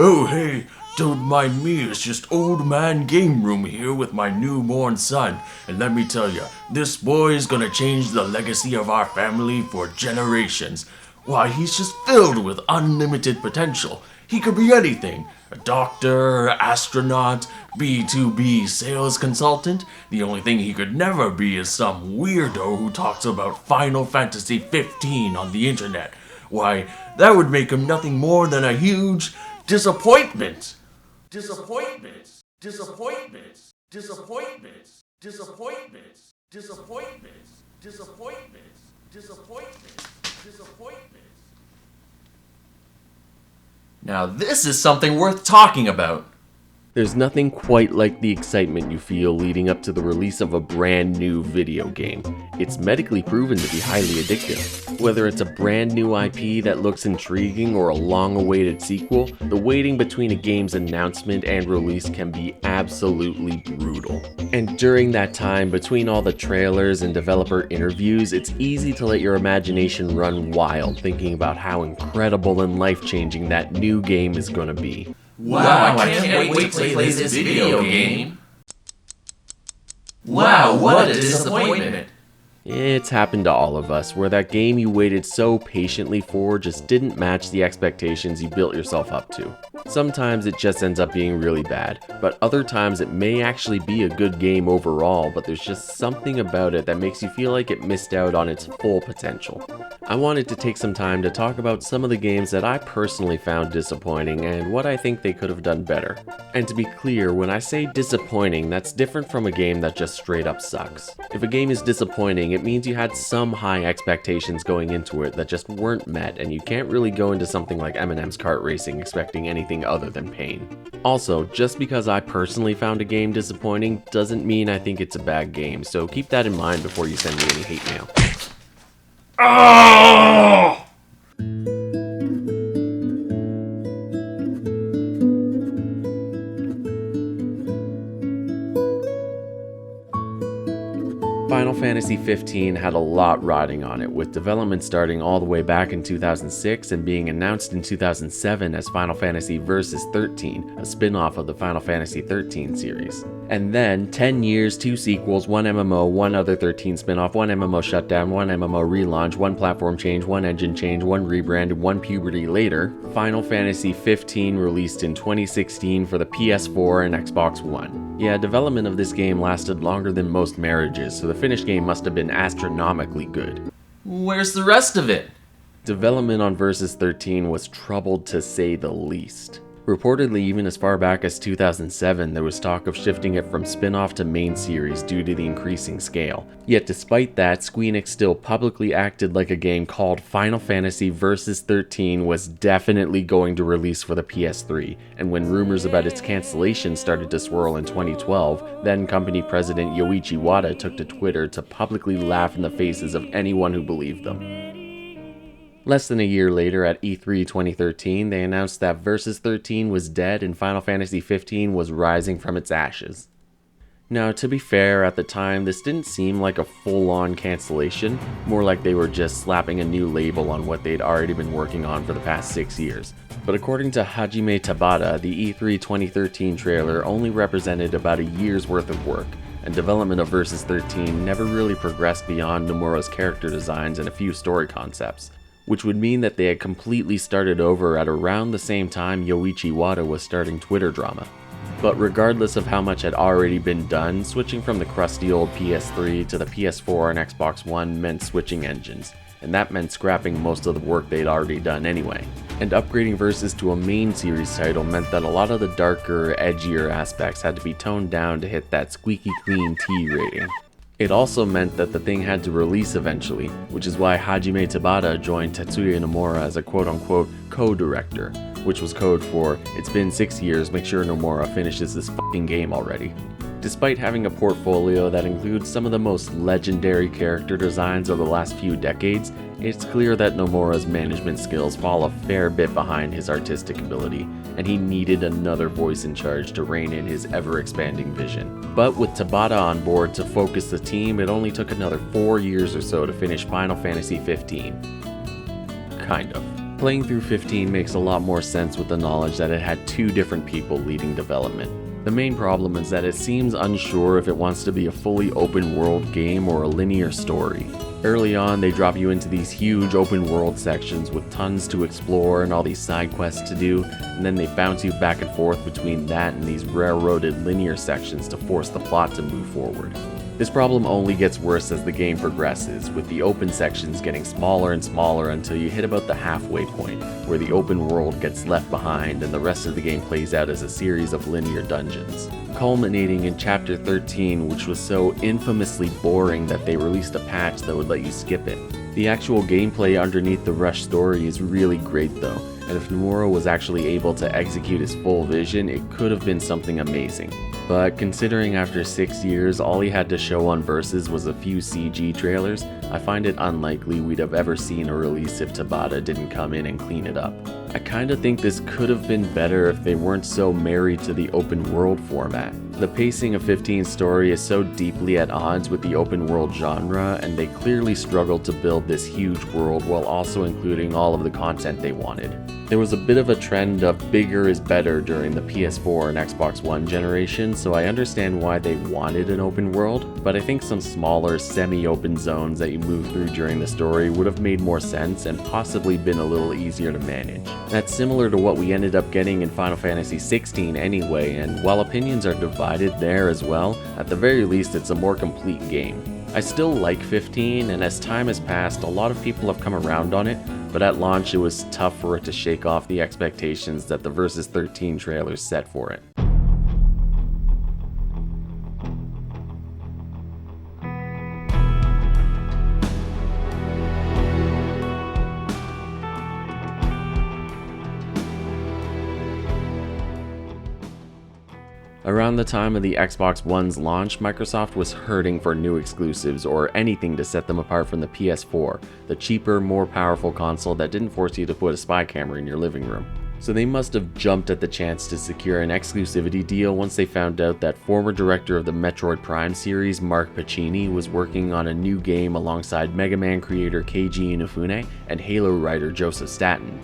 Oh hey, don't mind me, it's just Old Man Game Room here with my newborn son. And let me tell you, this boy is gonna change the legacy of our family for generations. Why, he's just filled with unlimited potential. He could be anything. A doctor, astronaut, B2B sales consultant. The only thing he could never be is some weirdo who talks about Final Fantasy XV on the internet. Why, that would make him nothing more than a huge disappointment. Disappointment. Disappointment. Disappointment. Disappointment. Disappointment. Disappointment. Disappointment. Disappointment. Now this is something worth talking about. There's nothing quite like the excitement you feel leading up to the release of a brand new video game. It's medically proven to be highly addictive. Whether it's a brand new IP that looks intriguing or a long-awaited sequel, the waiting between a game's announcement and release can be absolutely brutal. And during that time, between all the trailers and developer interviews, it's easy to let your imagination run wild thinking about how incredible and life-changing that new game is gonna be. Wow, I can't wait to play this video game. Wow, what a disappointment. It's happened to all of us, where that game you waited so patiently for just didn't match the expectations you built yourself up to. Sometimes it just ends up being really bad, but other times it may actually be a good game overall, but there's just something about it that makes you feel like it missed out on its full potential. I wanted to take some time to talk about some of the games that I personally found disappointing and what I think they could have done better. And to be clear, when I say disappointing, that's different from a game that just straight up sucks. If a game is disappointing, it means you had some high expectations going into it that just weren't met, and you can't really go into something like Eminem's Kart Racing expecting anything other than pain. Also, just because I personally found a game disappointing doesn't mean I think it's a bad game, so keep that in mind before you send me any hate mail. Oh! Final Fantasy XV had a lot riding on it, with development starting all the way back in 2006 and being announced in 2007 as Final Fantasy Versus 13, a spin-off of the Final Fantasy XIII series. And then, 10 years, 2 sequels, 1 MMO, 1 other 13 spin-off, 1 MMO shutdown, 1 MMO relaunch, 1 platform change, 1 engine change, 1 rebrand, and 1 puberty later, Final Fantasy XV released in 2016 for the PS4 and Xbox One. Yeah, development of this game lasted longer than most marriages, so the finished game must have been astronomically good. Where's the rest of it? Development on Versus 13 was troubled to say the least. Reportedly, even as far back as 2007, there was talk of shifting it from spin-off to main series due to the increasing scale. Yet despite that, Square Enix still publicly acted like a game called Final Fantasy Versus 13 was definitely going to release for the PS3, and when rumors about its cancellation started to swirl in 2012, then company president Yoichi Wada took to Twitter to publicly laugh in the faces of anyone who believed them. Less than a year later, at E3 2013, they announced that Versus 13 was dead and Final Fantasy XV was rising from its ashes. Now, to be fair, at the time, this didn't seem like a full-on cancellation, more like they were just slapping a new label on what they'd already been working on for the past 6 years. But according to Hajime Tabata, the E3 2013 trailer only represented about a year's worth of work, and development of Versus 13 never really progressed beyond Nomura's character designs and a few story concepts, which would mean that they had completely started over at around the same time Yoichi Wada was starting Twitter drama. But regardless of how much had already been done, switching from the crusty old PS3 to the PS4 and Xbox One meant switching engines, and that meant scrapping most of the work they'd already done anyway. And upgrading Versus to a main series title meant that a lot of the darker, edgier aspects had to be toned down to hit that squeaky clean T rating. It also meant that the thing had to release eventually, which is why Hajime Tabata joined Tetsuya Nomura as a quote-unquote co-director, which was code for, "It's been 6 years, make sure Nomura finishes this fucking game already." Despite having a portfolio that includes some of the most legendary character designs of the last few decades, it's clear that Nomura's management skills fall a fair bit behind his artistic ability, and he needed another voice in charge to rein in his ever-expanding vision. But with Tabata on board to focus the team, it only took another 4 years or so to finish Final Fantasy XV. Kind of. Playing through 15 makes a lot more sense with the knowledge that it had 2 different people leading development. The main problem is that it seems unsure if it wants to be a fully open world game or a linear story. Early on, they drop you into these huge open world sections with tons to explore and all these side quests to do, and then they bounce you back and forth between that and these railroaded linear sections to force the plot to move forward. This problem only gets worse as the game progresses, with the open sections getting smaller and smaller until you hit about the halfway point, where the open world gets left behind and the rest of the game plays out as a series of linear dungeons, culminating in Chapter 13, which was so infamously boring that they released a patch that would let you skip it. The actual gameplay underneath the rushed story is really great though, and if Nomura was actually able to execute his full vision, it could have been something amazing. But considering after 6 years all he had to show on Versus was a few CG trailers, I find it unlikely we'd have ever seen a release if Tabata didn't come in and clean it up. I kinda think this could have been better if they weren't so married to the open world format. The pacing of 15's story is so deeply at odds with the open world genre, and they clearly struggled to build this huge world while also including all of the content they wanted. There was a bit of a trend of bigger is better during the PS4 and Xbox One generation, so I understand why they wanted an open world, but I think some smaller, semi-open zones that you move through during the story would have made more sense and possibly been a little easier to manage. That's similar to what we ended up getting in Final Fantasy XVI anyway, and while opinions are divided there as well, at the very least it's a more complete game. I still like 15, and as time has passed, a lot of people have come around on it, but at launch it was tough for it to shake off the expectations that the Versus 13 trailers set for it. Around the time of the Xbox One's launch, Microsoft was hurting for new exclusives or anything to set them apart from the PS4, the cheaper, more powerful console that didn't force you to put a spy camera in your living room. So they must have jumped at the chance to secure an exclusivity deal once they found out that former director of the Metroid Prime series, Mark Pacini, was working on a new game alongside Mega Man creator Keiji Inafune and Halo writer Joseph Staten.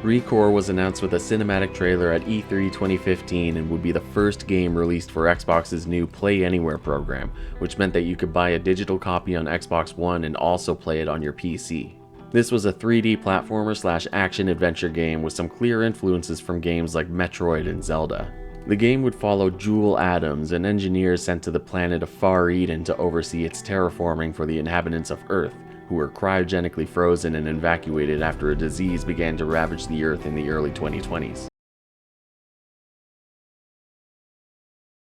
Recore was announced with a cinematic trailer at E3 2015 and would be the first game released for Xbox's new Play Anywhere program, which meant that you could buy a digital copy on Xbox One and also play it on your PC. This was a 3D platformer / action-adventure game with some clear influences from games like Metroid and Zelda. The game would follow Jewel Adams, an engineer sent to the planet of Far Eden to oversee its terraforming for the inhabitants of Earth, who were cryogenically frozen and evacuated after a disease began to ravage the Earth in the early 2020s.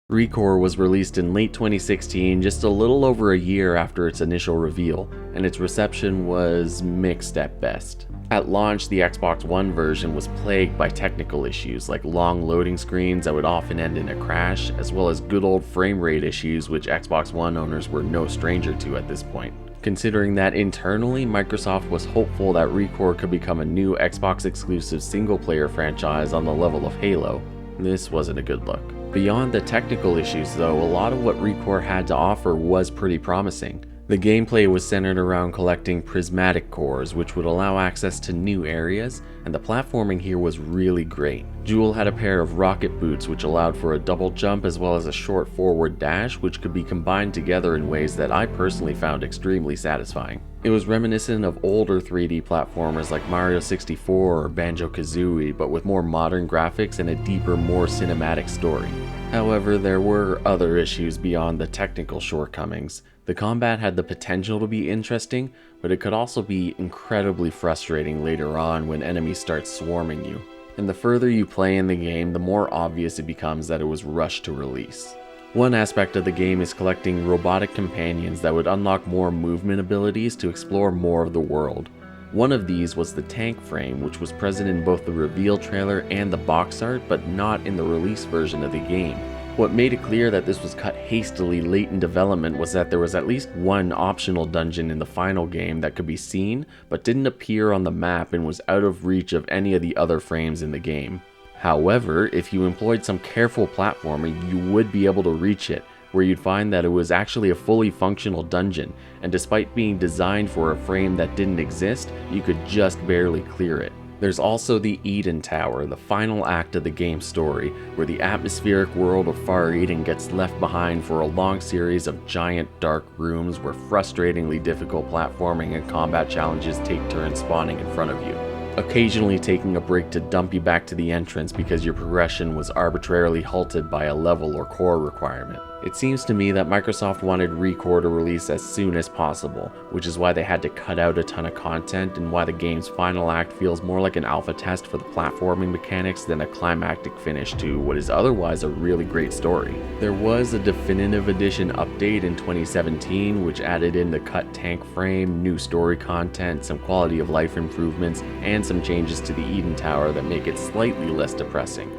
Recore was released in late 2016, just a little over a year after its initial reveal, and its reception was mixed at best. At launch, the Xbox One version was plagued by technical issues like long loading screens that would often end in a crash, as well as good old frame rate issues which Xbox One owners were no stranger to at this point. Considering that internally, Microsoft was hopeful that Recore could become a new Xbox exclusive single-player franchise on the level of Halo, this wasn't a good look. Beyond the technical issues though, a lot of what Recore had to offer was pretty promising. The gameplay was centered around collecting prismatic cores, which would allow access to new areas, and the platforming here was really great. Jewel had a pair of rocket boots which allowed for a double jump as well as a short forward dash, which could be combined together in ways that I personally found extremely satisfying. It was reminiscent of older 3D platformers like Mario 64 or Banjo-Kazooie, but with more modern graphics and a deeper, more cinematic story. However, there were other issues beyond the technical shortcomings. The combat had the potential to be interesting, but it could also be incredibly frustrating later on when enemies start swarming you. And the further you play in the game, the more obvious it becomes that it was rushed to release. One aspect of the game is collecting robotic companions that would unlock more movement abilities to explore more of the world. One of these was the tank frame, which was present in both the reveal trailer and the box art, but not in the release version of the game, What made it clear that this was cut hastily late in development was that there was at least one optional dungeon in the final game that could be seen, but didn't appear on the map and was out of reach of any of the other frames in the game. However, if you employed some careful platforming, you would be able to reach it, where you'd find that it was actually a fully functional dungeon, and despite being designed for a frame that didn't exist, you could just barely clear it. There's also the Eden Tower, the final act of the game's story, where the atmospheric world of Far Eden gets left behind for a long series of giant dark rooms where frustratingly difficult platforming and combat challenges take turns spawning in front of you, occasionally taking a break to dump you back to the entrance because your progression was arbitrarily halted by a level or core requirement. It seems to me that Microsoft wanted Recore to release as soon as possible, which is why they had to cut out a ton of content and why the game's final act feels more like an alpha test for the platforming mechanics than a climactic finish to what is otherwise a really great story. There was a definitive edition update in 2017 which added in the cut tank frame, new story content, some quality of life improvements, and some changes to the Eden Tower that make it slightly less depressing.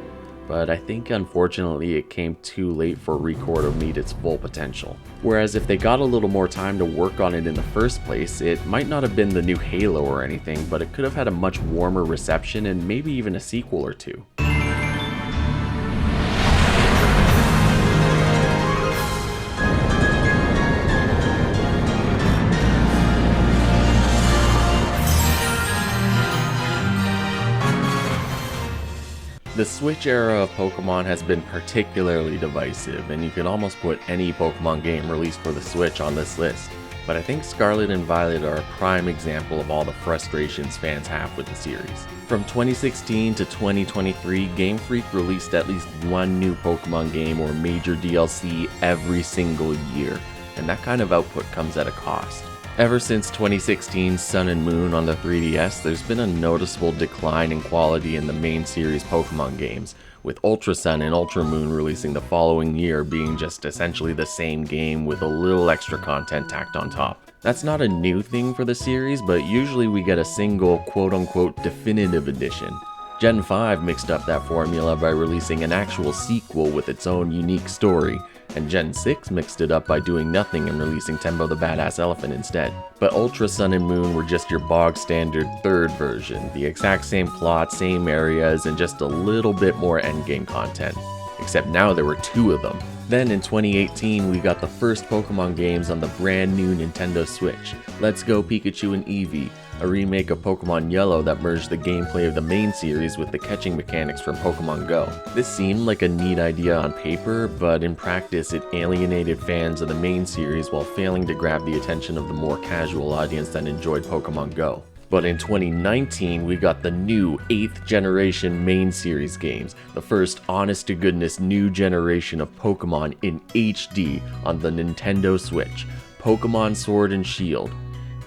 But I think unfortunately it came too late for Recore to meet its full potential. Whereas if they got a little more time to work on it in the first place, it might not have been the new Halo or anything, but it could have had a much warmer reception and maybe even a sequel or two. The Switch era of Pokemon has been particularly divisive, and you can almost put any Pokemon game released for the Switch on this list, but I think Scarlet and Violet are a prime example of all the frustrations fans have with the series. From 2016 to 2023, Game Freak released at least one new Pokemon game or major DLC every single year, and that kind of output comes at a cost. Ever since 2016's Sun and Moon on the 3DS, there's been a noticeable decline in quality in the main series Pokemon games, with Ultra Sun and Ultra Moon releasing the following year being just essentially the same game with a little extra content tacked on top. That's not a new thing for the series, but usually we get a single quote-unquote definitive edition. Gen 5 mixed up that formula by releasing an actual sequel with its own unique story, and Gen 6 mixed it up by doing nothing and releasing Tembo the Badass Elephant instead. But Ultra Sun and Moon were just your bog standard third version, the exact same plot, same areas, and just a little bit more endgame content. Except now there were two of them. Then in 2018 we got the first Pokemon games on the brand new Nintendo Switch, Let's Go Pikachu and Eevee, a remake of Pokemon Yellow that merged the gameplay of the main series with the catching mechanics from Pokemon Go. This seemed like a neat idea on paper, but in practice it alienated fans of the main series while failing to grab the attention of the more casual audience that enjoyed Pokemon Go. But in 2019, we got the new 8th generation main series games, the first honest-to-goodness new generation of Pokemon in HD on the Nintendo Switch, Pokemon Sword and Shield,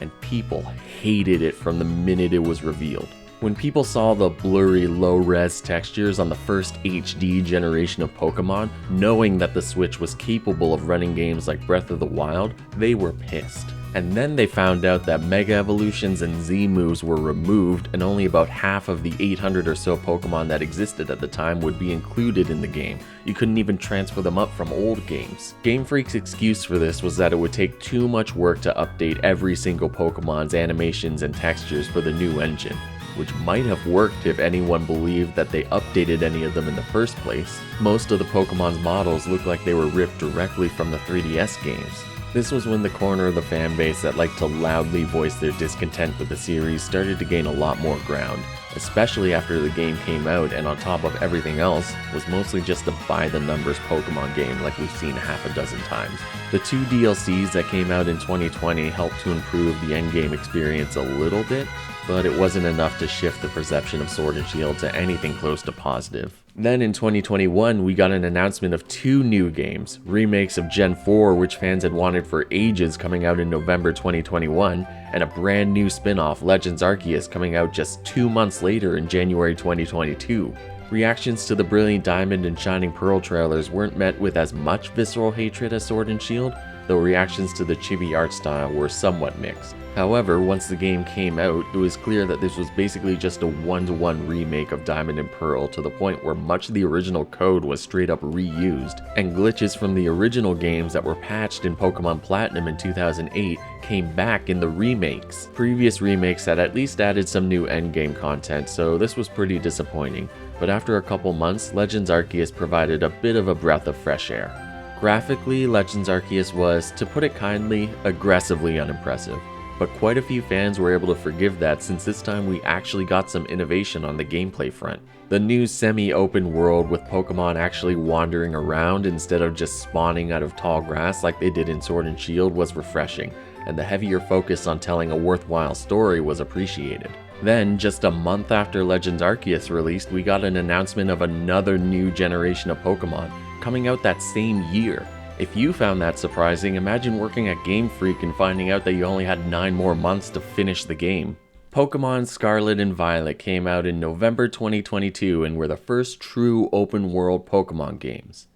and people hated it from the minute it was revealed. When people saw the blurry, low-res textures on the first HD generation of Pokemon, knowing that the Switch was capable of running games like Breath of the Wild, they were pissed. And then they found out that Mega Evolutions and Z moves were removed and only about half of the 800 or so Pokemon that existed at the time would be included in the game. You couldn't even transfer them up from old games. Game Freak's excuse for this was that it would take too much work to update every single Pokemon's animations and textures for the new engine, which might have worked if anyone believed that they updated any of them in the first place. Most of the Pokemon's models looked like they were ripped directly from the 3DS games. This was when the corner of the fanbase that liked to loudly voice their discontent with the series started to gain a lot more ground, especially after the game came out and on top of everything else, was mostly just a by-the-numbers Pokemon game like we've seen half a dozen times. The two DLCs that came out in 2020 helped to improve the endgame experience a little bit, but it wasn't enough to shift the perception of Sword and Shield to anything close to positive. Then in 2021, we got an announcement of two new games, remakes of Gen 4 which fans had wanted for ages coming out in November 2021, and a brand new spin-off, Legends Arceus, coming out just 2 months later in January 2022. Reactions to the Brilliant Diamond and Shining Pearl trailers weren't met with as much visceral hatred as Sword and Shield, though reactions to the chibi art style were somewhat mixed. However, once the game came out, it was clear that this was basically just a one-to-one remake of Diamond and Pearl, to the point where much of the original code was straight up reused, and glitches from the original games that were patched in Pokemon Platinum in 2008 came back in the remakes. Previous remakes had at least added some new endgame content, so this was pretty disappointing, but after a couple months, Legends Arceus provided a bit of a breath of fresh air. Graphically, Legends Arceus was, to put it kindly, aggressively unimpressive. But quite a few fans were able to forgive that, since this time we actually got some innovation on the gameplay front. The new semi-open world with Pokemon actually wandering around instead of just spawning out of tall grass like they did in Sword and Shield was refreshing, and the heavier focus on telling a worthwhile story was appreciated. Then, just a month after Legends Arceus released, we got an announcement of another new generation of Pokemon, coming out that same year. If you found that surprising, imagine working at Game Freak and finding out that you only had 9 more months to finish the game. Pokemon Scarlet and Violet came out in November 2022 and were the first true open world Pokemon games.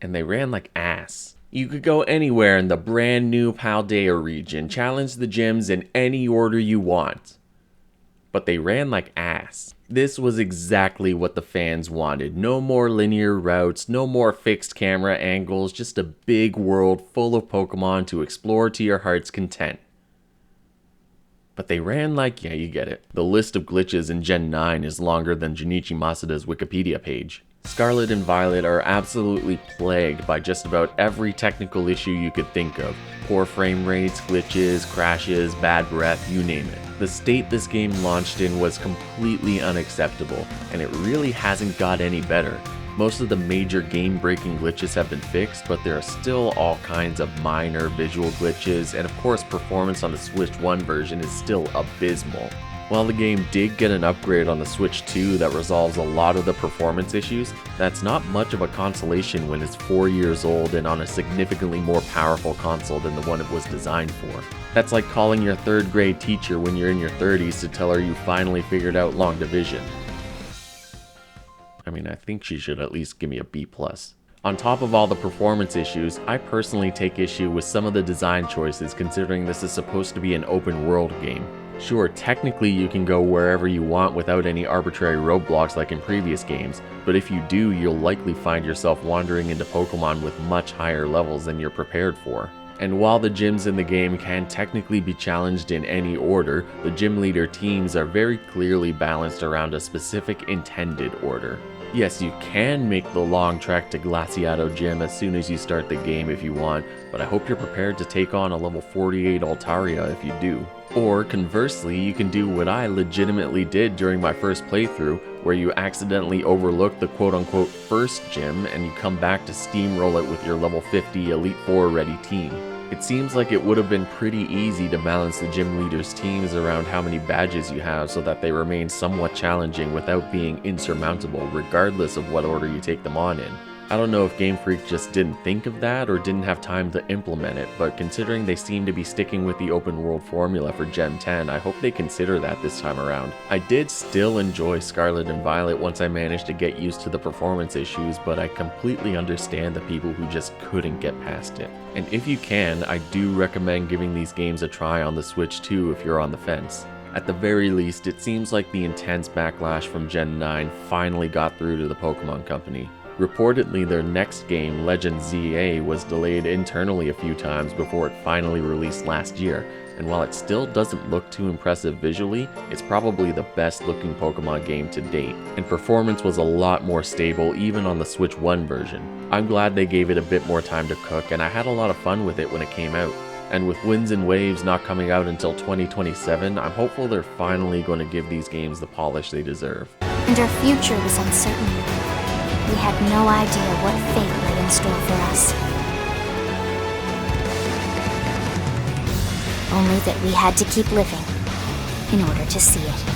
And they ran like ass. You could go anywhere in the brand new Paldea region, challenge the gyms in any order you want. But they ran like ass. This was exactly what the fans wanted. No more linear routes, no more fixed camera angles, just a big world full of Pokemon to explore to your heart's content. But they ran like, yeah, you get it. The list of glitches in Gen 9 is longer than Junichi Masuda's Wikipedia page. Scarlet and Violet are absolutely plagued by just about every technical issue you could think of. Poor frame rates, glitches, crashes, bad breath, you name it. The state this game launched in was completely unacceptable, and it really hasn't got any better. Most of the major game-breaking glitches have been fixed, but there are still all kinds of minor visual glitches, and of course performance on the Switch 1 version is still abysmal. While the game did get an upgrade on the Switch 2 that resolves a lot of the performance issues, that's not much of a consolation when it's 4 years old and on a significantly more powerful console than the one it was designed for. That's like calling your 3rd grade teacher when you're in your 30s to tell her you finally figured out long division. I mean, I think she should at least give me a B+. On top of all the performance issues, I personally take issue with some of the design choices, considering this is supposed to be an open world game. Sure, technically you can go wherever you want without any arbitrary roadblocks like in previous games, but if you do, you'll likely find yourself wandering into Pokemon with much higher levels than you're prepared for. And while the gyms in the game can technically be challenged in any order, the gym leader teams are very clearly balanced around a specific intended order. Yes, you can make the long trek to Glaciado Gym as soon as you start the game if you want, but I hope you're prepared to take on a level 48 Altaria if you do. Or conversely, you can do what I legitimately did during my first playthrough, where you accidentally overlook the quote-unquote first gym and you come back to steamroll it with your level 50 Elite Four ready team. It seems like it would have been pretty easy to balance the gym leaders' teams around how many badges you have so that they remain somewhat challenging without being insurmountable regardless of what order you take them on in. I don't know if Game Freak just didn't think of that or didn't have time to implement it, but considering they seem to be sticking with the open world formula for Gen 10, I hope they consider that this time around. I did still enjoy Scarlet and Violet once I managed to get used to the performance issues, but I completely understand the people who just couldn't get past it. And if you can, I do recommend giving these games a try on the Switch 2 if you're on the fence. At the very least, it seems like the intense backlash from Gen 9 finally got through to the Pokemon Company. Reportedly, their next game, Legends ZA, was delayed internally a few times before it finally released last year, and while it still doesn't look too impressive visually, it's probably the best looking Pokemon game to date, and performance was a lot more stable even on the Switch 1 version. I'm glad they gave it a bit more time to cook, and I had a lot of fun with it when it came out. And with Winds and Waves not coming out until 2027, I'm hopeful they're finally going to give these games the polish they deserve. And our future was uncertain. We had no idea what fate lay in store for us. Only that we had to keep living in order to see it.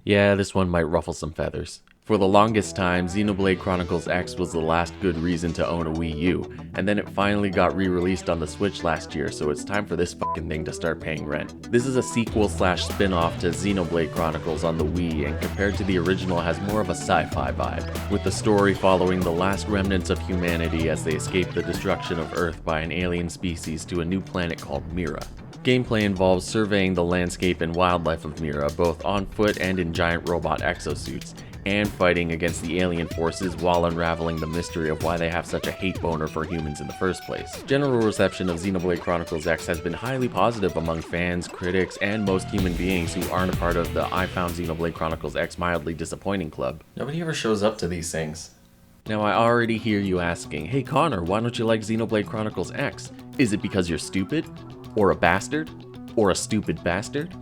Yeah, this one might ruffle some feathers. For the longest time, Xenoblade Chronicles X was the last good reason to own a Wii U, and then it finally got re-released on the Switch last year, so it's time for this fucking thing to start paying rent. This is a sequel slash spin-off to Xenoblade Chronicles on the Wii, and compared to the original has more of a sci-fi vibe, with the story following the last remnants of humanity as they escape the destruction of Earth by an alien species to a new planet called Mira. Gameplay involves surveying the landscape and wildlife of Mira, both on foot and in giant robot exosuits, and fighting against the alien forces while unraveling the mystery of why they have such a hate boner for humans in the first place. General reception of Xenoblade Chronicles X has been highly positive among fans, critics, and most human beings who aren't a part of the I found Xenoblade Chronicles X mildly disappointing club. Nobody ever shows up to these things. Now I already hear you asking, hey Connor, why don't you like Xenoblade Chronicles X? Is it because you're stupid? Or a bastard? Or a stupid bastard?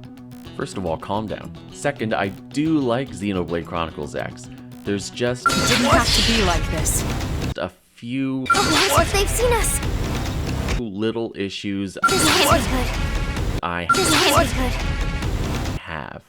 First of all, calm down. Second, I do like Xenoblade Chronicles X. There's just... It didn't have to be like this. a few... What? They've seen us! little issues This can't be good. I This can't be good. have.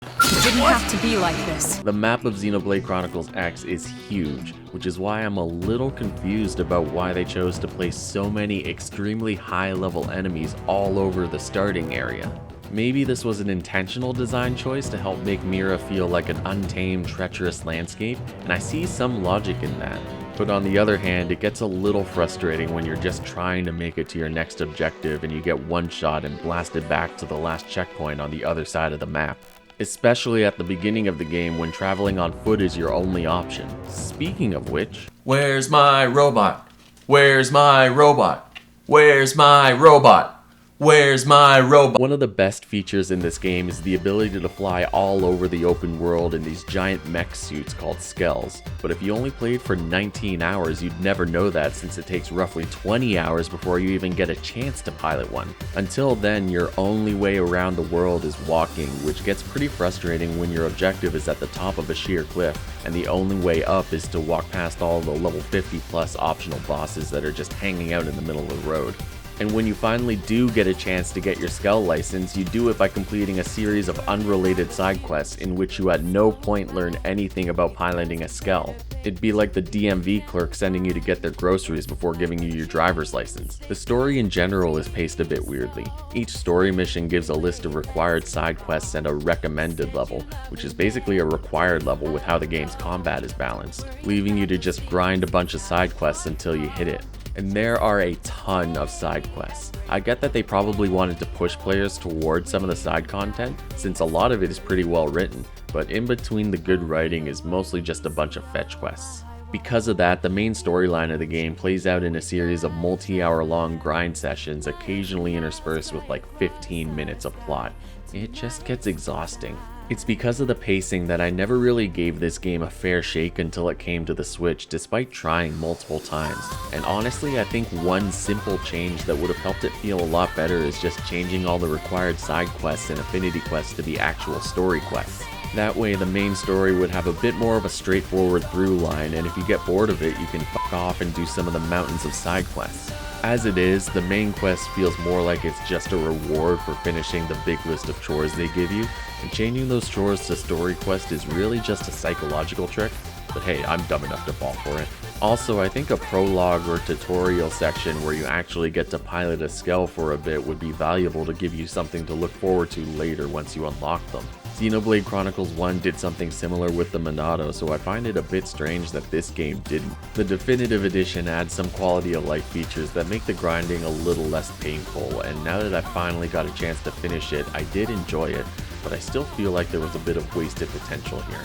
It didn't have to be like this. The map of Xenoblade Chronicles X is huge, which is why I'm a little confused about why they chose to place so many extremely high-level enemies all over the starting area. Maybe this was an intentional design choice to help make Mira feel like an untamed, treacherous landscape, and I see some logic in that. But on the other hand, it gets a little frustrating when you're just trying to make it to your next objective and you get one shot and blasted back to the last checkpoint on the other side of the map. Especially at the beginning of the game when traveling on foot is your only option. Speaking of which... Where's my robot? Where's my robot? Where's my robot? Where's my robot? One of the best features in this game is the ability to fly all over the open world in these giant mech suits called skells. But if you only played for 19 hours, you'd never know that since it takes roughly 20 hours before you even get a chance to pilot one. Until then, your only way around the world is walking, which gets pretty frustrating when your objective is at the top of a sheer cliff, and the only way up is to walk past all the level 50 plus optional bosses that are just hanging out in the middle of the road. And when you finally do get a chance to get your Skell license, you do it by completing a series of unrelated side quests in which you at no point learn anything about piloting a Skell. It'd be like the DMV clerk sending you to get their groceries before giving you your driver's license. The story in general is paced a bit weirdly. Each story mission gives a list of required side quests and a recommended level, which is basically a required level with how the game's combat is balanced, leaving you to just grind a bunch of side quests until you hit it. And there are a ton of side quests. I get that they probably wanted to push players towards some of the side content, since a lot of it is pretty well written, but in between the good writing is mostly just a bunch of fetch quests. Because of that, the main storyline of the game plays out in a series of multi-hour long grind sessions, occasionally interspersed with like 15 minutes of plot. It just gets exhausting. It's because of the pacing that I never really gave this game a fair shake until it came to the Switch, despite trying multiple times. And honestly, I think one simple change that would have helped it feel a lot better is just changing all the required side quests and affinity quests to be actual story quests. That way the main story would have a bit more of a straightforward through line, and if you get bored of it, you can fuck off and do some of the mountains of side quests. As it is, the main quest feels more like it's just a reward for finishing the big list of chores they give you, and changing those chores to story quest is really just a psychological trick, but hey, I'm dumb enough to fall for it. Also, I think a prologue or tutorial section where you actually get to pilot a Skell for a bit would be valuable to give you something to look forward to later once you unlock them. Xenoblade Chronicles 1 did something similar with the Monado, so I find it a bit strange that this game didn't. The Definitive Edition adds some quality of life features that make the grinding a little less painful, and now that I finally got a chance to finish it, I did enjoy it, but I still feel like there was a bit of wasted potential here.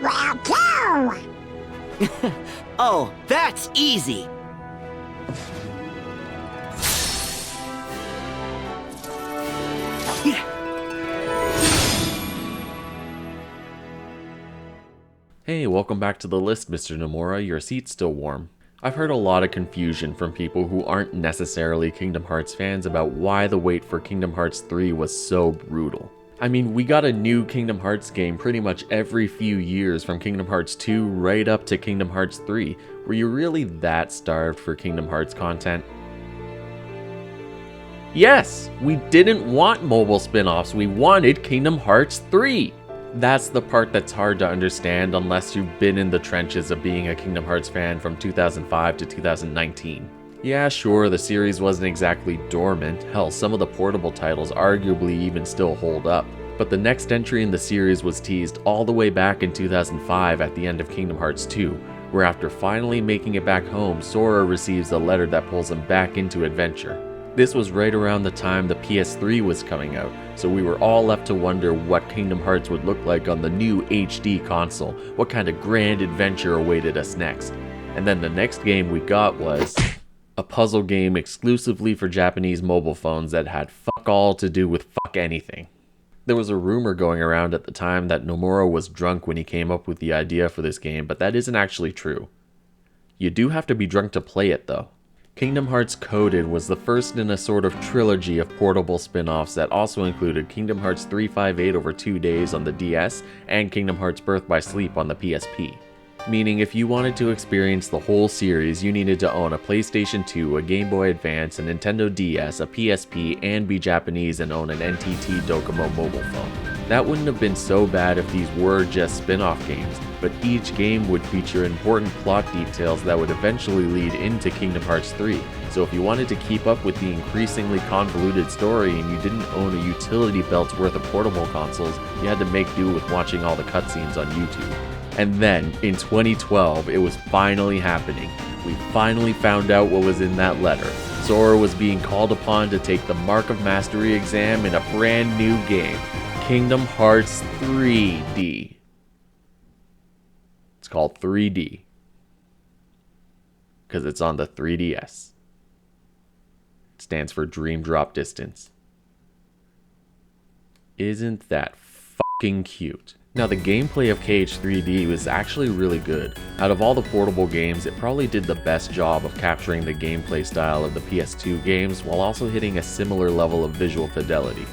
Well, go! Oh, that's easy! Hey, welcome back to the list, Mr. Nomura. Your seat's still warm. I've heard a lot of confusion from people who aren't necessarily Kingdom Hearts fans about why the wait for Kingdom Hearts 3 was so brutal. I mean, we got a new Kingdom Hearts game pretty much every few years from Kingdom Hearts 2 right up to Kingdom Hearts 3. Were you really that starved for Kingdom Hearts content? Yes, we didn't want mobile spin-offs, we wanted Kingdom Hearts 3! That's the part that's hard to understand unless you've been in the trenches of being a Kingdom Hearts fan from 2005 to 2019. Yeah, sure, the series wasn't exactly dormant, hell, some of the portable titles arguably even still hold up. But the next entry in the series was teased all the way back in 2005 at the end of Kingdom Hearts 2, where after finally making it back home, Sora receives a letter that pulls him back into adventure. This was right around the time the PS3 was coming out, so we were all left to wonder what Kingdom Hearts would look like on the new HD console, what kind of grand adventure awaited us next. And then the next game we got was a puzzle game exclusively for Japanese mobile phones that had fuck all to do with fuck anything. There was a rumor going around at the time that Nomura was drunk when he came up with the idea for this game, but that isn't actually true. You do have to be drunk to play it though. Kingdom Hearts Coded was the first in a sort of trilogy of portable spin-offs that also included Kingdom Hearts 358 over 2 days on the DS and Kingdom Hearts Birth by Sleep on the PSP. Meaning if you wanted to experience the whole series, you needed to own a PlayStation 2, a Game Boy Advance, a Nintendo DS, a PSP, and be Japanese and own an NTT Docomo mobile phone. That wouldn't have been so bad if these were just spin-off games, but each game would feature important plot details that would eventually lead into Kingdom Hearts 3. So if you wanted to keep up with the increasingly convoluted story and you didn't own a utility belt's worth of portable consoles, you had to make do with watching all the cutscenes on YouTube. And then, in 2012, it was finally happening. We finally found out what was in that letter. Sora was being called upon to take the Mark of Mastery exam in a brand new game, Kingdom Hearts 3D. It's called 3D because it's on the 3DS. It stands for Dream Drop Distance. Isn't that fucking cute? Now, the gameplay of KH3D was actually really good. Out of all the portable games, it probably did the best job of capturing the gameplay style of the PS2 games while also hitting a similar level of visual fidelity.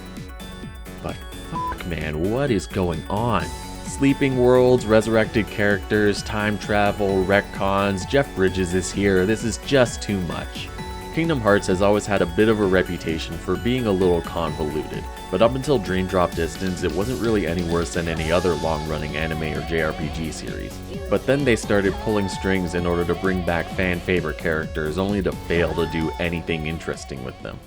But fuck man, what is going on? Sleeping worlds, resurrected characters, time travel, retcons, Jeff Bridges is here, this is just too much. Kingdom Hearts has always had a bit of a reputation for being a little convoluted, but up until Dream Drop Distance, it wasn't really any worse than any other long-running anime or JRPG series. But then they started pulling strings in order to bring back fan-favorite characters, only to fail to do anything interesting with them.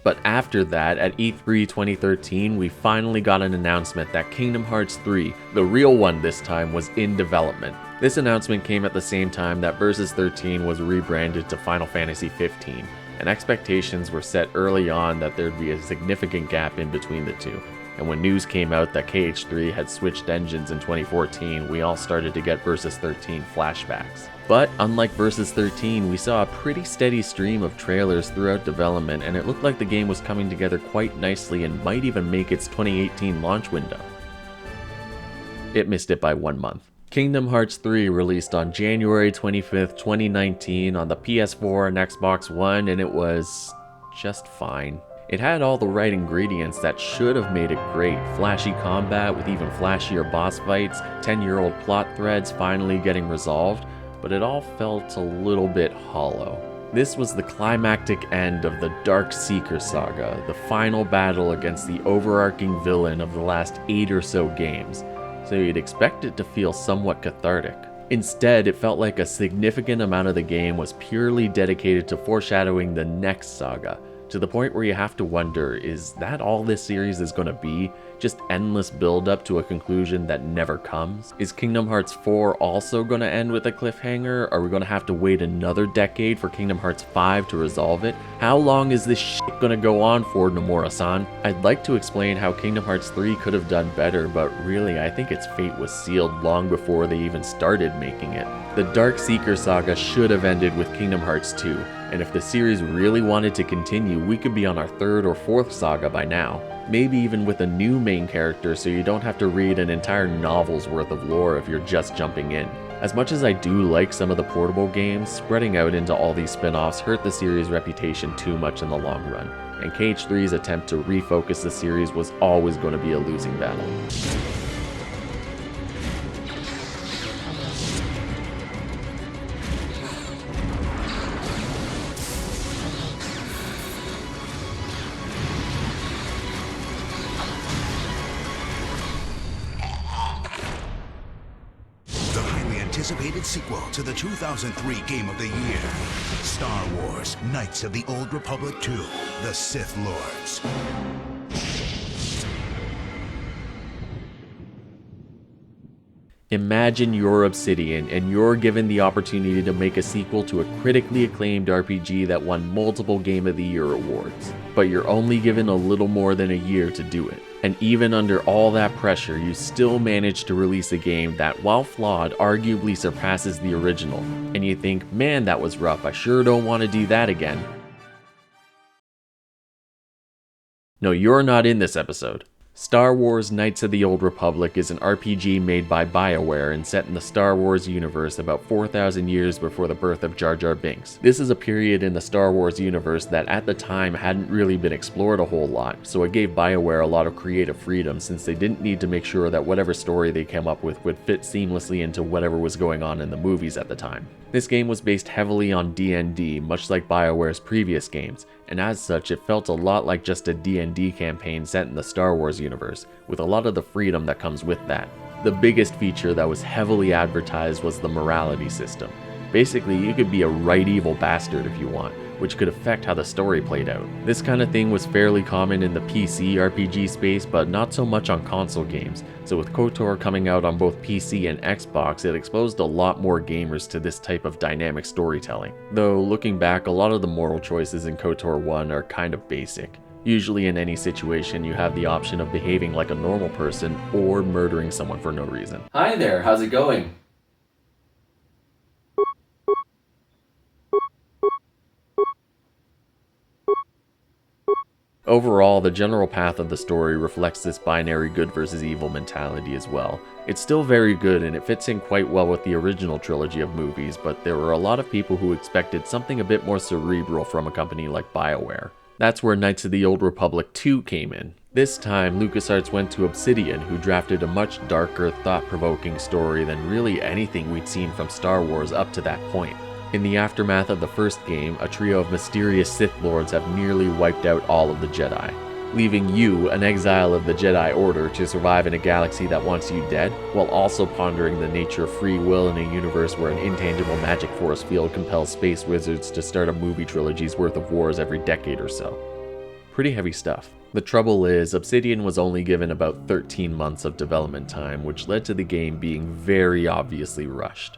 But after that, at E3 2013, we finally got an announcement that Kingdom Hearts 3, the real one this time, was in development. This announcement came at the same time that Versus 13 was rebranded to Final Fantasy 15. And expectations were set early on that there'd be a significant gap in between the two. And when news came out that KH3 had switched engines in 2014, we all started to get Versus 13 flashbacks. But unlike Versus 13, we saw a pretty steady stream of trailers throughout development, and it looked like the game was coming together quite nicely and might even make its 2018 launch window. It missed it by 1 month. Kingdom Hearts 3 released on January 25th, 2019 on the PS4 and Xbox One, and it was just fine. It had all the right ingredients that should have made it great. Flashy combat with even flashier boss fights, 10-year-old plot threads finally getting resolved, but it all felt a little bit hollow. This was the climactic end of the Dark Seeker saga, the final battle against the overarching villain of the last 8 or so games. So you'd expect it to feel somewhat cathartic. Instead, it felt like a significant amount of the game was purely dedicated to foreshadowing the next saga, to the point where you have to wonder, is that all this series is going to be? Just endless build up to a conclusion that never comes? Is Kingdom Hearts 4 also going to end with a cliffhanger? Are we going to have to wait another decade for Kingdom Hearts 5 to resolve it? How long is this shit going to go on for, Nomura-san? I'd like to explain how Kingdom Hearts 3 could have done better, but really I think its fate was sealed long before they even started making it. The Dark Seeker saga should have ended with Kingdom Hearts 2, and if the series really wanted to continue, we could be on our 3rd or 4th saga by now. Maybe even with a new main character so you don't have to read an entire novel's worth of lore if you're just jumping in. As much as I do like some of the portable games, spreading out into all these spin-offs hurt the series' reputation too much in the long run, and KH3's attempt to refocus the series was always going to be a losing battle. anticipated sequel to the 2003 Game of the Year, Star Wars Knights of the Old Republic 2, The Sith Lords. Imagine you're Obsidian and you're given the opportunity to make a sequel to a critically acclaimed RPG that won multiple Game of the Year awards, but you're only given a little more than a year to do it. And even under all that pressure, you still manage to release a game that, while flawed, arguably surpasses the original. And you think, man, that was rough, I sure don't want to do that again. No, you're not in this episode. Star Wars Knights of the Old Republic is an RPG made by BioWare and set in the Star Wars universe about 4,000 years before the birth of Jar Jar Binks. This is a period in the Star Wars universe that at the time hadn't really been explored a whole lot, so it gave BioWare a lot of creative freedom since they didn't need to make sure that whatever story they came up with would fit seamlessly into whatever was going on in the movies at the time. This game was based heavily on D&D, much like BioWare's previous games, and as such it felt a lot like just a D&D campaign set in the Star Wars universe, with a lot of the freedom that comes with that. The biggest feature that was heavily advertised was the morality system. Basically, you could be a right evil bastard if you want, which could affect how the story played out. This kind of thing was fairly common in the PC RPG space, but not so much on console games, so with KOTOR coming out on both PC and Xbox, it exposed a lot more gamers to this type of dynamic storytelling. Though, looking back, a lot of the moral choices in KOTOR 1 are kind of basic. Usually in any situation, you have the option of behaving like a normal person or murdering someone for no reason. Hi there, how's it going? Overall, the general path of the story reflects this binary good versus evil mentality as well. It's still very good and it fits in quite well with the original trilogy of movies, but there were a lot of people who expected something a bit more cerebral from a company like BioWare. That's where Knights of the Old Republic 2 came in. This time, LucasArts went to Obsidian, who drafted a much darker, thought-provoking story than really anything we'd seen from Star Wars up to that point. In the aftermath of the first game, a trio of mysterious Sith Lords have nearly wiped out all of the Jedi, leaving you, an exile of the Jedi Order, to survive in a galaxy that wants you dead, while also pondering the nature of free will in a universe where an intangible magic force field compels space wizards to start a movie trilogy's worth of wars every decade or so. Pretty heavy stuff. The trouble is, Obsidian was only given about 13 months of development time, which led to the game being very obviously rushed.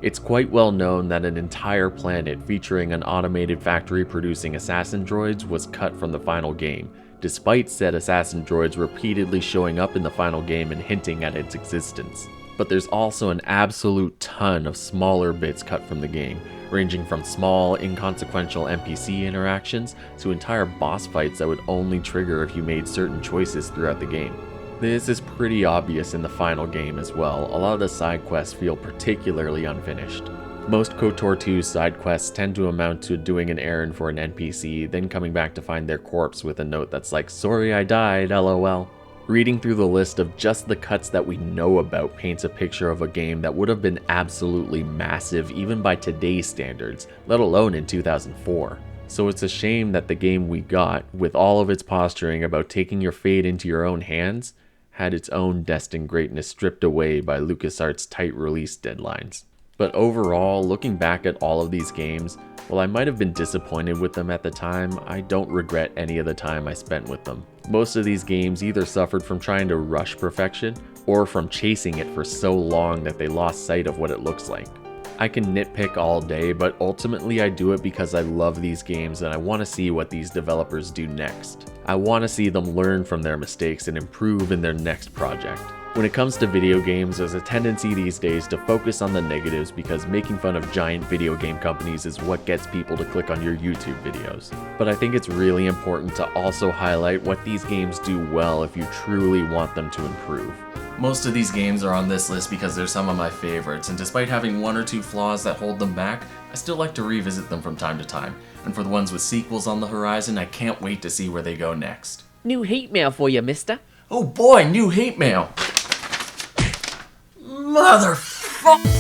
It's quite well known that an entire planet featuring an automated factory producing assassin droids was cut from the final game, despite said assassin droids repeatedly showing up in the final game and hinting at its existence. But there's also an absolute ton of smaller bits cut from the game, ranging from small, inconsequential NPC interactions to entire boss fights that would only trigger if you made certain choices throughout the game. This is pretty obvious in the final game as well. A lot of the side quests feel particularly unfinished. Most KOTOR 2 side quests tend to amount to doing an errand for an NPC, then coming back to find their corpse with a note that's like, "Sorry I died, lol." Reading through the list of just the cuts that we know about paints a picture of a game that would have been absolutely massive even by today's standards, let alone in 2004. So it's a shame that the game we got, with all of its posturing about taking your fate into your own hands, had its own destined greatness stripped away by LucasArts' tight release deadlines. But overall, looking back at all of these games, while I might have been disappointed with them at the time, I don't regret any of the time I spent with them. Most of these games either suffered from trying to rush perfection, or from chasing it for so long that they lost sight of what it looks like. I can nitpick all day, but ultimately I do it because I love these games and I want to see what these developers do next. I want to see them learn from their mistakes and improve in their next project. When it comes to video games, there's a tendency these days to focus on the negatives because making fun of giant video game companies is what gets people to click on your YouTube videos. But I think it's really important to also highlight what these games do well if you truly want them to improve. Most of these games are on this list because they're some of my favorites, and despite having one or two flaws that hold them back, I still like to revisit them from time to time. And for the ones with sequels on the horizon, I can't wait to see where they go next. New hate mail for you, mister. Oh boy, new hate mail! Motherfucker!